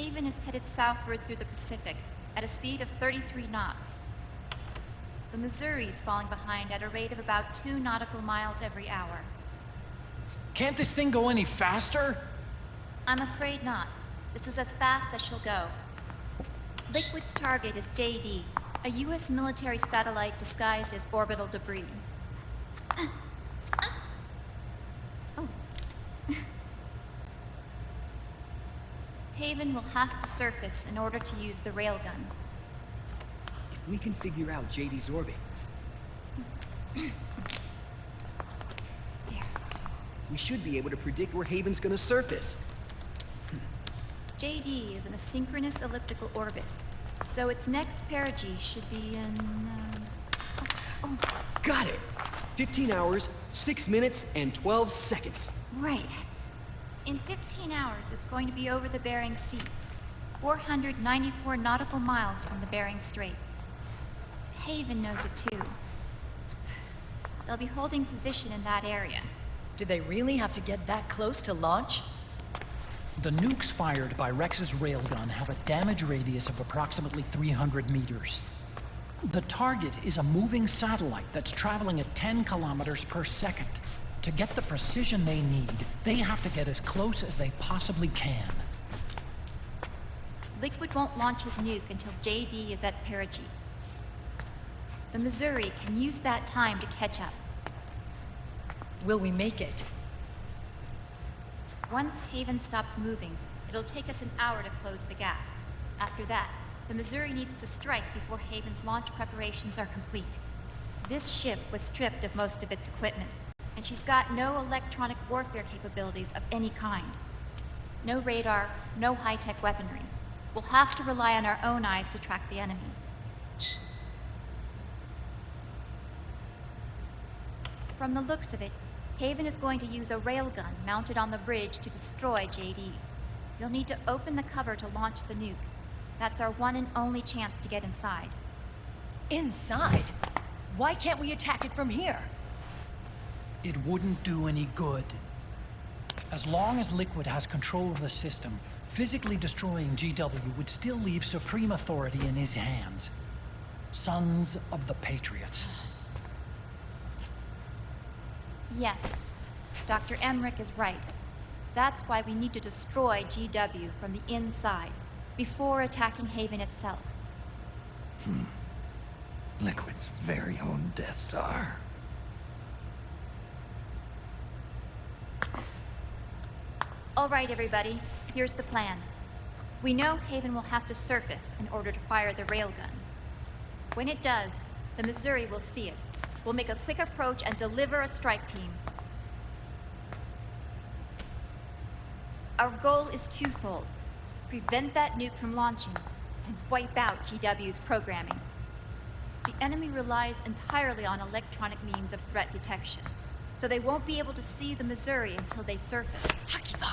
Haven is headed southward through the Pacific at a speed of 33 knots. The Missouri is falling behind at a rate of about 2 nautical miles every hour. Can't this thing go any faster? I'm afraid not. This is as fast as she'll go. Liquid's target is JD, a U.S. military satellite disguised as orbital debris. Oh. Haven will have to surface in order to use the railgun. If we can figure out JD's orbit... There. we should be able to predict where Haven's gonna surface. JD is in a synchronous elliptical orbit, so its next perigee should be in... Got it! 15 hours, 6 minutes, and 12 seconds. Right. In 15 hours, it's going to be over the Bering Sea, 494 nautical miles from the Bering Strait. Haven knows it too. They'll be holding position in that area. Do they really have to get that close to launch? The nukes fired by Rex's railgun have a damage radius of approximately 300 meters. The target is a moving satellite that's traveling at 10 kilometers per second. To get the precision they need, they have to get as close as they possibly can. Liquid won't launch his nuke until JD is at perigee. The Missouri can use that time to catch up. Will we make it? Once Haven stops moving, it'll take us an hour to close the gap. After that, the Missouri needs to strike before Haven's launch preparations are complete. This ship was stripped of most of its equipment, and she's got no electronic warfare capabilities of any kind. No radar, no high-tech weaponry. We'll have to rely on our own eyes to track the enemy. From the looks of it, Haven is going to use a railgun mounted on the bridge to destroy JD. You'll need to open the cover to launch the nuke. That's our one and only chance to get inside. Inside? Why can't we attack it from here? It wouldn't do any good. As long as Liquid has control of the system, physically destroying GW would still leave supreme authority in his hands. Sons of the Patriots. Yes, Dr. Emmerich is right. That's why we need to destroy GW from the inside, before attacking Haven itself. Liquid's very own Death Star. All right, everybody, here's the plan. We know Haven will have to surface in order to fire the railgun. When it does, the Missouri will see it. We'll make a quick approach and deliver a strike team. Our goal is twofold. Prevent that nuke from launching, and wipe out GW's programming. The enemy relies entirely on electronic means of threat detection, so they won't be able to see the Missouri until they surface. Akiba!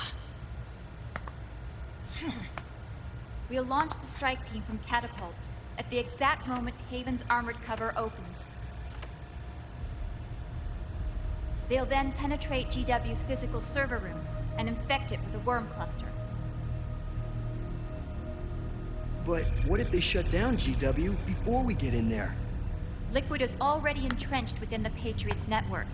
We'll launch the strike team from catapults at the exact moment Haven's armored cover opens. They'll then penetrate GW's physical server room and infect it with a worm cluster. But what if they shut down GW before we get in there? Liquid is already entrenched within the Patriots network.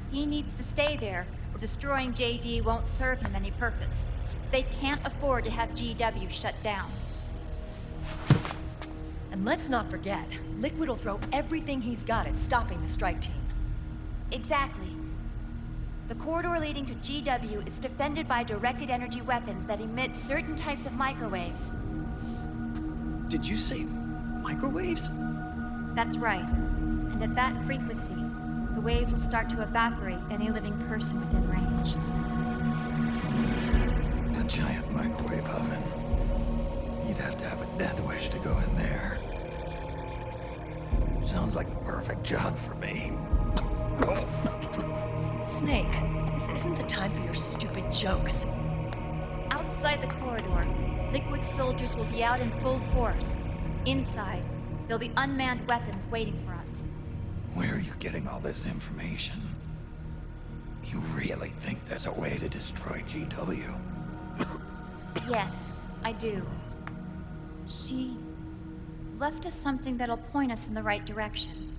He needs to stay there, or destroying JD won't serve him any purpose. They can't afford to have GW shut down. And let's not forget, Liquid will throw everything he's got at stopping the strike team. Exactly. The corridor leading to GW is defended by directed energy weapons that emit certain types of microwaves. Did you say microwaves? That's right. And at that frequency, the waves will start to evaporate any living person within range. A giant microwave oven. You'd have to have a death wish to go in there. Sounds like the perfect job for me. Snake, this isn't the time for your stupid jokes. Outside the corridor, Liquid soldiers will be out in full force. Inside, there'll be unmanned weapons waiting for us. Where are you getting all this information? You really think there's a way to destroy GW? Yes, I do. She left us something that'll point us in the right direction.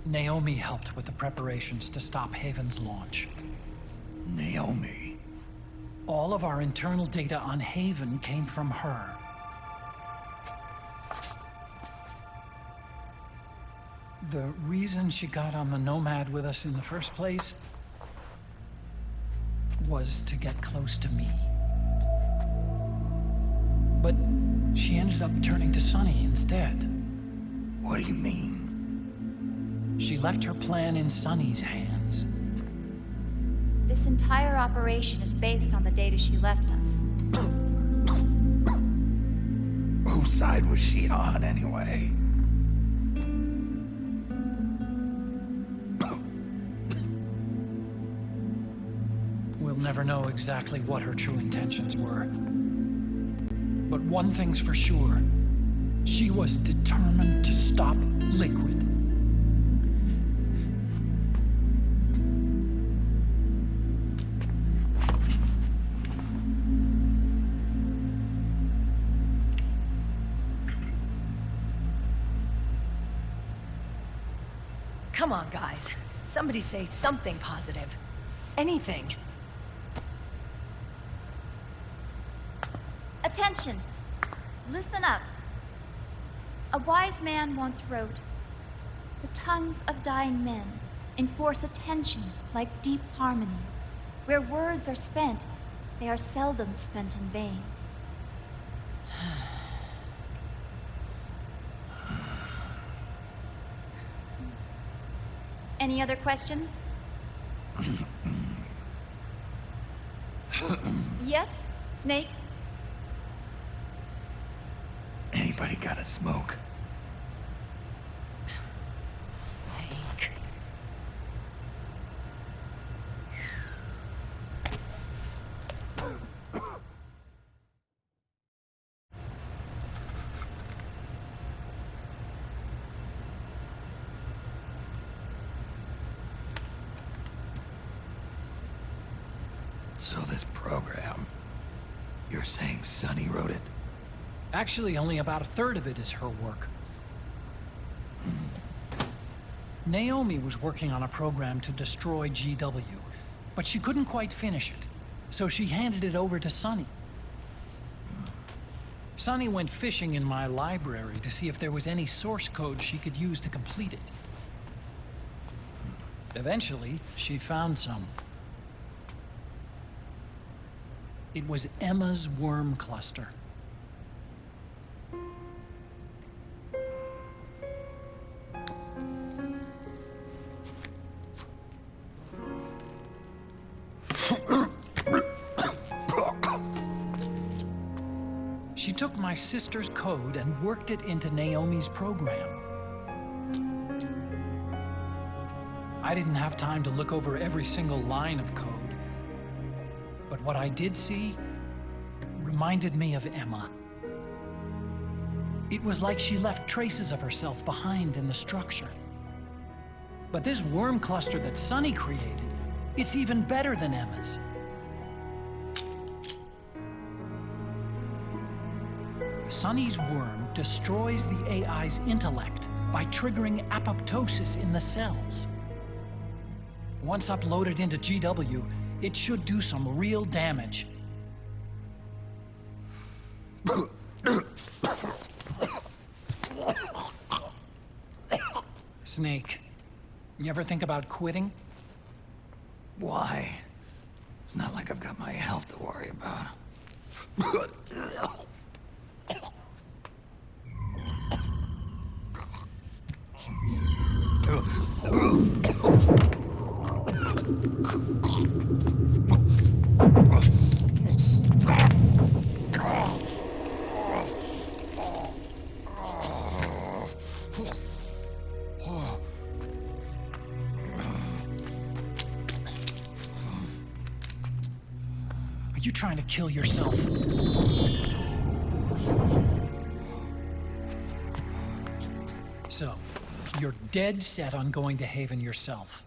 Naomi helped with the preparations to stop Haven's launch. Naomi. All of our internal data on Haven came from her. The reason she got on the Nomad with us in the first place was to get close to me. But she ended up turning to Sunny instead. What do you mean? She left her plan in Sunny's hands. This entire operation is based on the data she left us. Whose side was she on, anyway? We'll never know exactly what her true intentions were. But one thing's for sure. She was determined to stop Liquid. Come on, guys. Somebody say something positive. Anything. Attention! Listen up. A wise man once wrote, "The tongues of dying men enforce attention like deep harmony. Where words are spent, they are seldom spent in vain." Any other questions? Yes, Snake? Anybody got a smoke? Snake. So this program, you're saying Sunny wrote it? Actually, only about a third of it is her work. Naomi was working on a program to destroy GW, but she couldn't quite finish it, so she handed it over to Sunny. Sunny went fishing in my library to see if there was any source code she could use to complete it. Eventually, she found some. It was Emma's worm cluster. She took my sister's code and worked it into Naomi's program. I didn't have time to look over every single line of code, but what I did see reminded me of Emma. It was like she left traces of herself behind in the structure. But this worm cluster that Sunny created, it's even better than Emma's. Sunny's worm destroys the AI's intellect by triggering apoptosis in the cells. Once uploaded into GW, it should do some real damage. Snake, you ever think about quitting? Why? It's not like I've got my health to worry about. Are you trying to kill yourself? So, you're dead set on going to Haven yourself.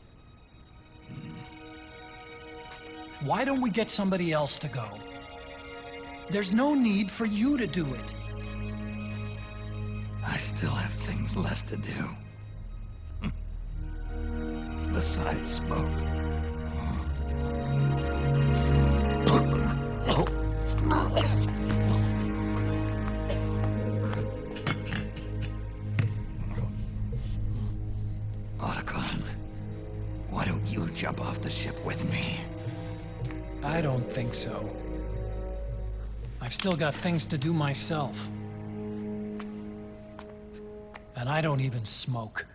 Why don't we get somebody else to go? There's no need for you to do it. I still have things left to do. Besides smoke. Otacon, why don't you jump off the ship with me? I don't think so. I've still got things to do myself. And I don't even smoke.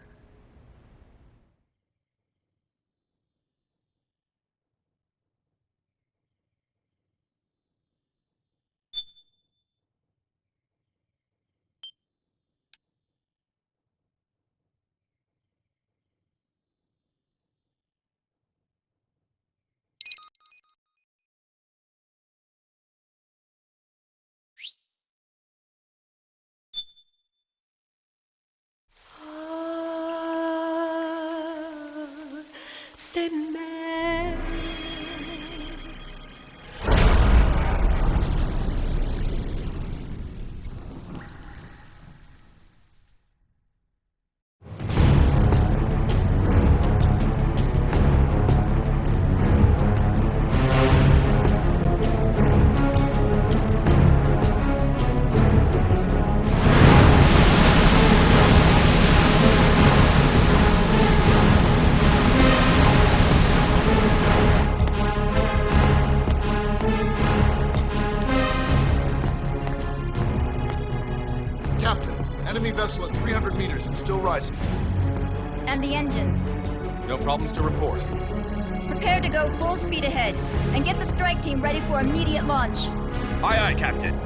C'est même. Enemy vessel at 300 meters and still rising. And the engines. No problems to report. Prepare to go full speed ahead, and get the strike team ready for immediate launch. Aye, aye, Captain.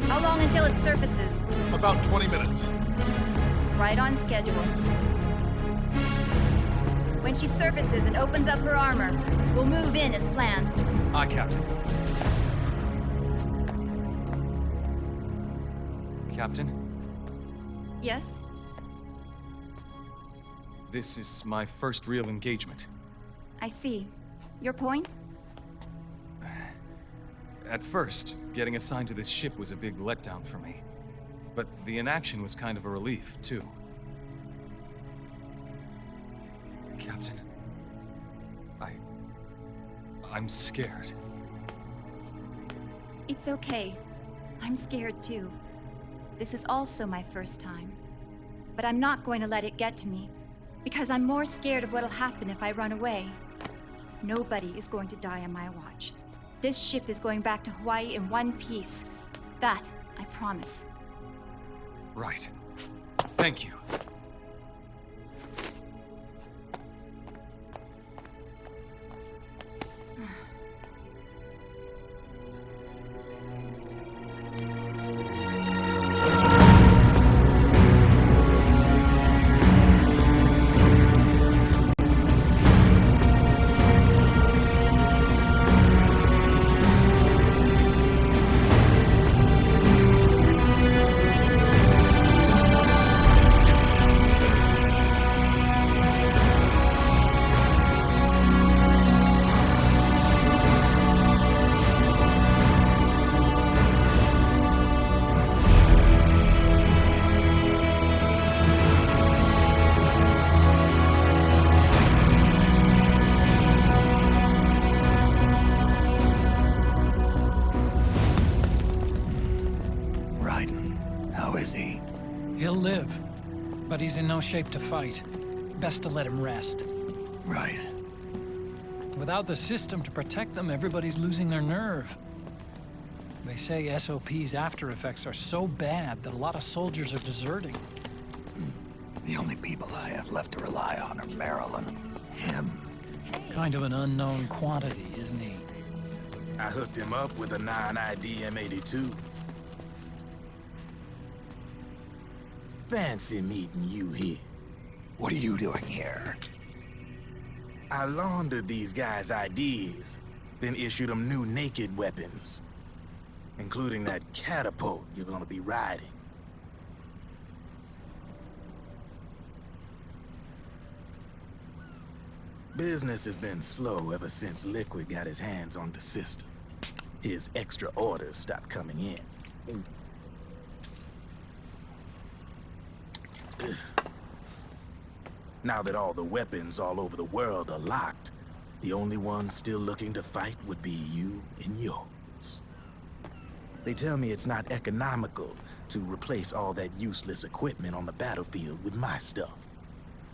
How long until it surfaces? About 20 minutes. Right on schedule. When she surfaces and opens up her armor, we'll move in as planned. Aye, Captain. Captain? Yes? This is my first real engagement. I see. Your point? At first, getting assigned to this ship was a big letdown for me. But the inaction was kind of a relief, too. Captain, I'm scared. It's okay. I'm scared too. This is also my first time. But I'm not going to let it get to me, because I'm more scared of what'll happen if I run away. Nobody is going to die on my watch. This ship is going back to Hawaii in one piece. That, I promise. Right. Thank you. He'll live, but he's in no shape to fight. Best to let him rest. Right. Without the system to protect them, everybody's losing their nerve. They say SOP's after effects are so bad that a lot of soldiers are deserting. The only people I have left to rely on are Marilyn, him. Kind of an unknown quantity, isn't he? I hooked him up with a 9ID M82. Fancy meeting you here. What are you doing here? I laundered these guys' IDs, then issued them new naked weapons, including that catapult you're gonna be riding. Business has been slow ever since Liquid got his hands on the system. His extra orders stopped coming in. Ugh. Now that all the weapons all over the world are locked, the only one still looking to fight would be you and yours. They tell me it's not economical to replace all that useless equipment on the battlefield with my stuff.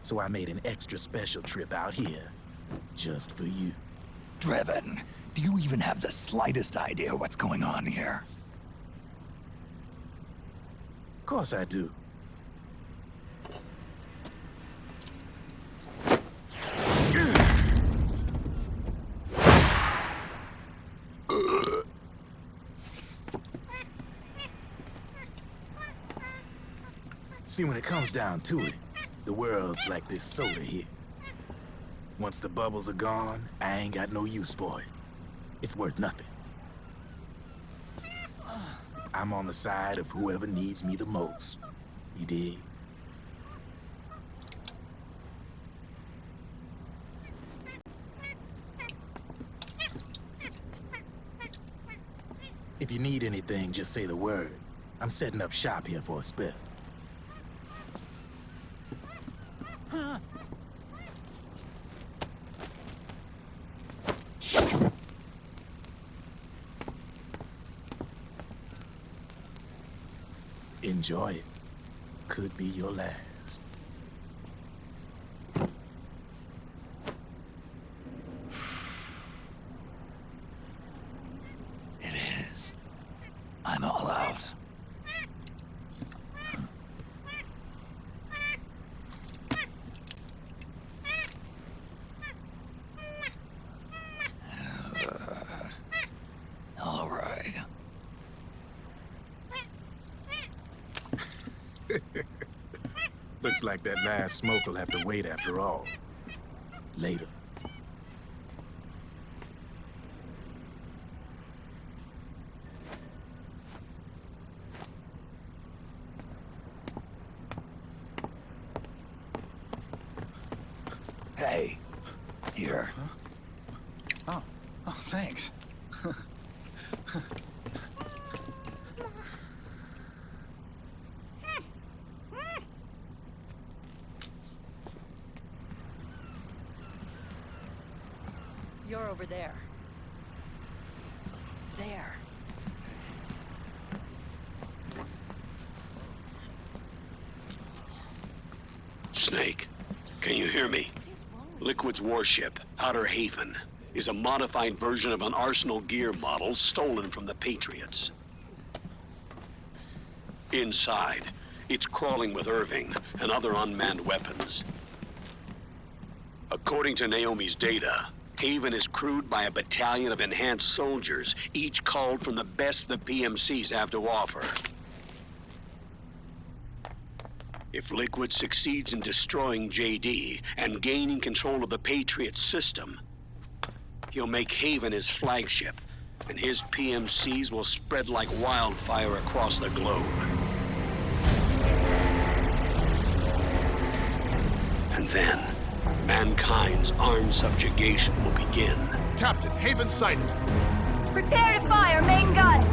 So I made an extra special trip out here, just for you. Driven, do you even have the slightest idea what's going on here? Of course I do. See, when it comes down to it, the world's like this soda here. Once the bubbles are gone, I ain't got no use for it. It's worth nothing. I'm on the side of whoever needs me the most. You dig? If you need anything, just say the word. I'm setting up shop here for a spell. Enjoy it. Could be your last. It is. I'm all out. All right. Looks like that last smoke will have to wait after all. Later. Hey, here. Oh, thanks. You're over there. There. Snake, can you hear me? Liquid's warship, Outer Haven, is a modified version of an Arsenal gear model stolen from the Patriots. Inside, it's crawling with Irving and other unmanned weapons. According to Naomi's data, Haven is crewed by a battalion of enhanced soldiers, each culled from the best the PMCs have to offer. If Liquid succeeds in destroying JD and gaining control of the Patriots system, he'll make Haven his flagship, and his PMCs will spread like wildfire across the globe. And then, mankind's armed subjugation will begin. Captain, Haven sighted. Prepare to fire, main gun!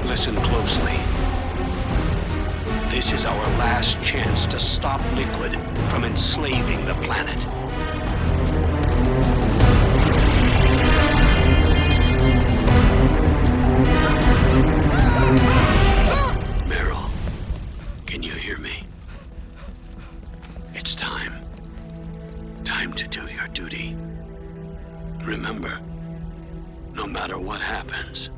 Listen closely. This is our last chance to stop Liquid from enslaving the planet. Meryl, can you hear me? It's time. Time to do your duty. Remember, no matter what happens,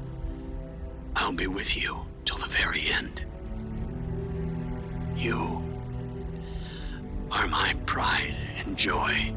I'll be with you till the very end. You are my pride and joy.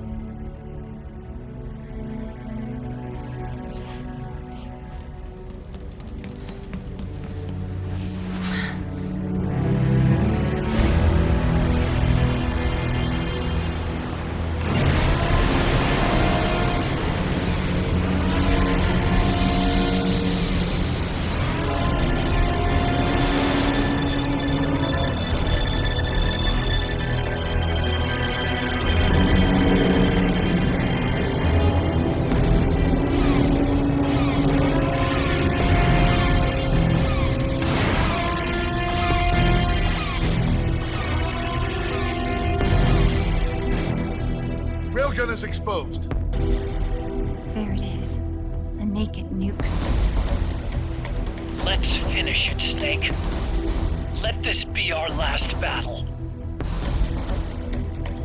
Railgun is exposed. There it is. A naked nuke. Let's finish it, Snake. Let this be our last battle.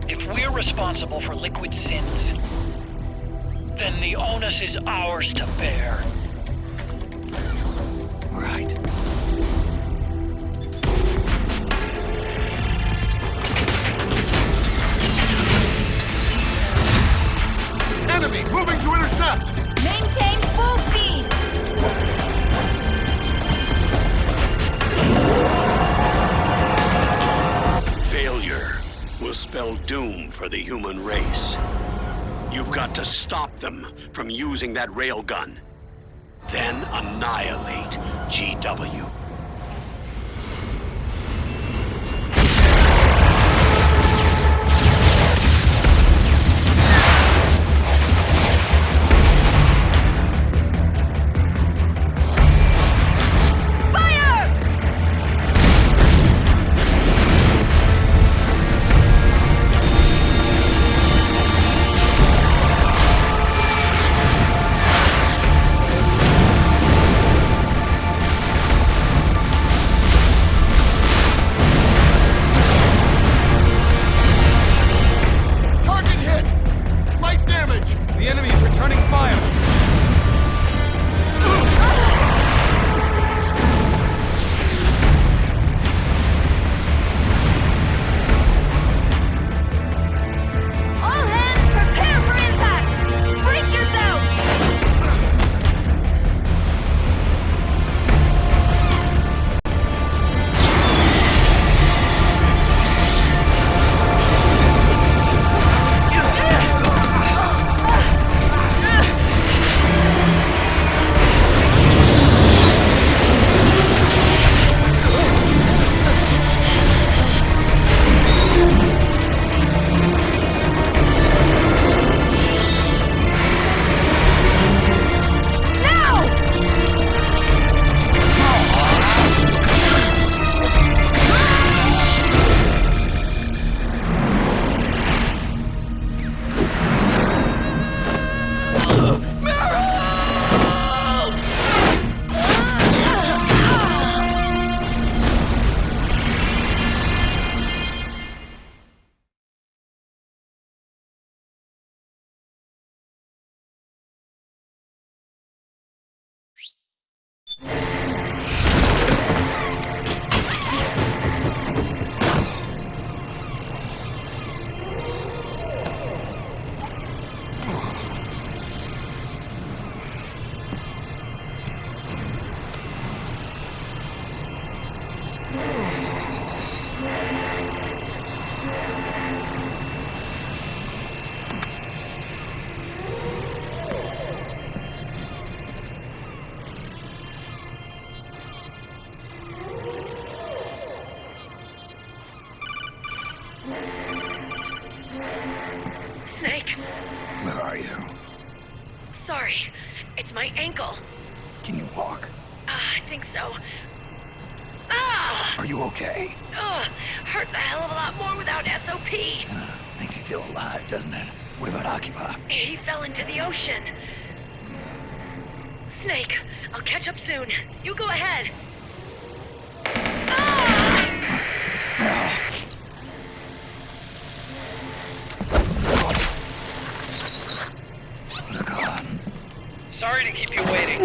If we're responsible for Liquid's sins, then the onus is ours to bear. Right. Enemy moving to intercept! Maintain full speed! Failure will spell doom for the human race. You've got to stop them from using that railgun. Then annihilate GW. Where are you? Sorry, it's my ankle. Can you walk? I think so. Ah! Are you okay? Hurts a hell of a lot more without SOP. Makes you feel alive, doesn't it? What about Occupy? He fell into the ocean. Snake, I'll catch up soon. You go ahead. Sorry to keep you waiting.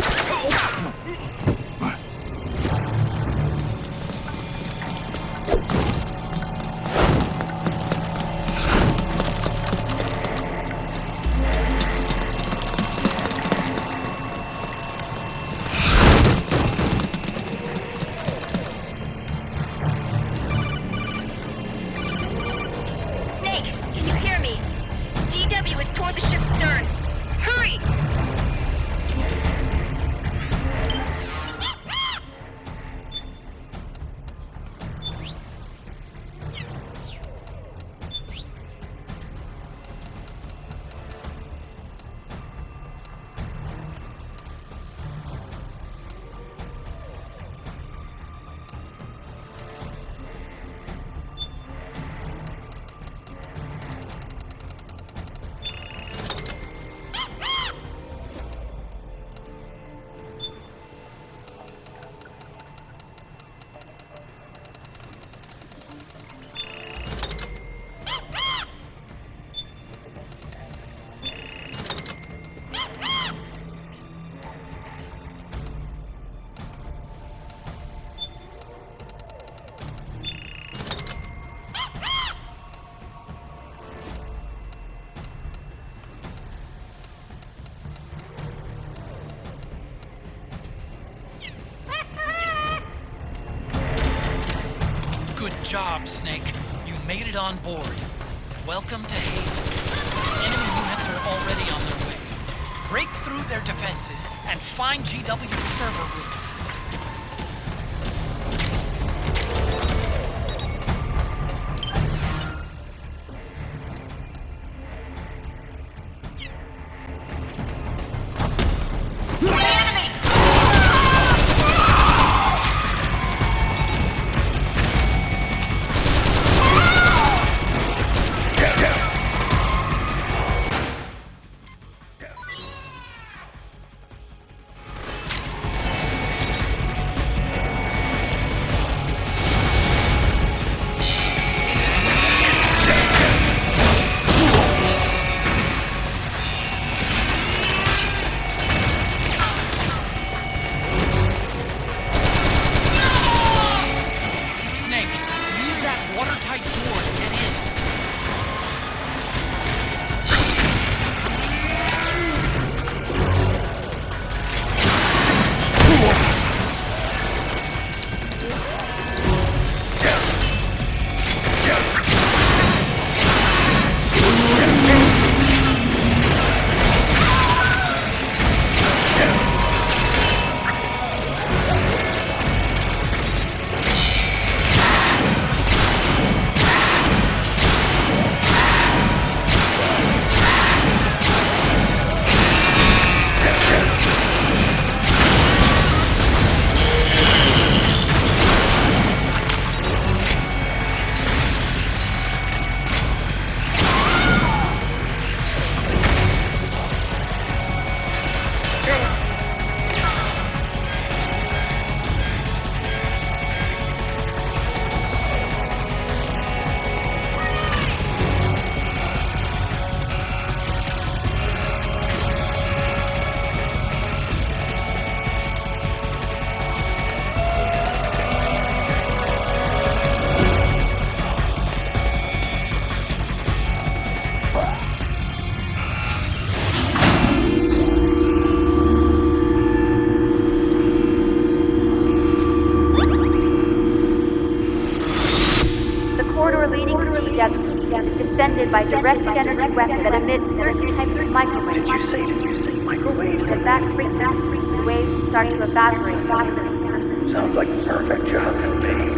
Good job, Snake. You made it on board. Welcome to Haven. Enemy units are already on their way. Break through their defenses and find GW's server room. Defended by directed energy weapon that emits certain types of microwaves. Did you say microwaves? At that frequency, the waves will start to evaporate faster than person. Sounds like the perfect job for me.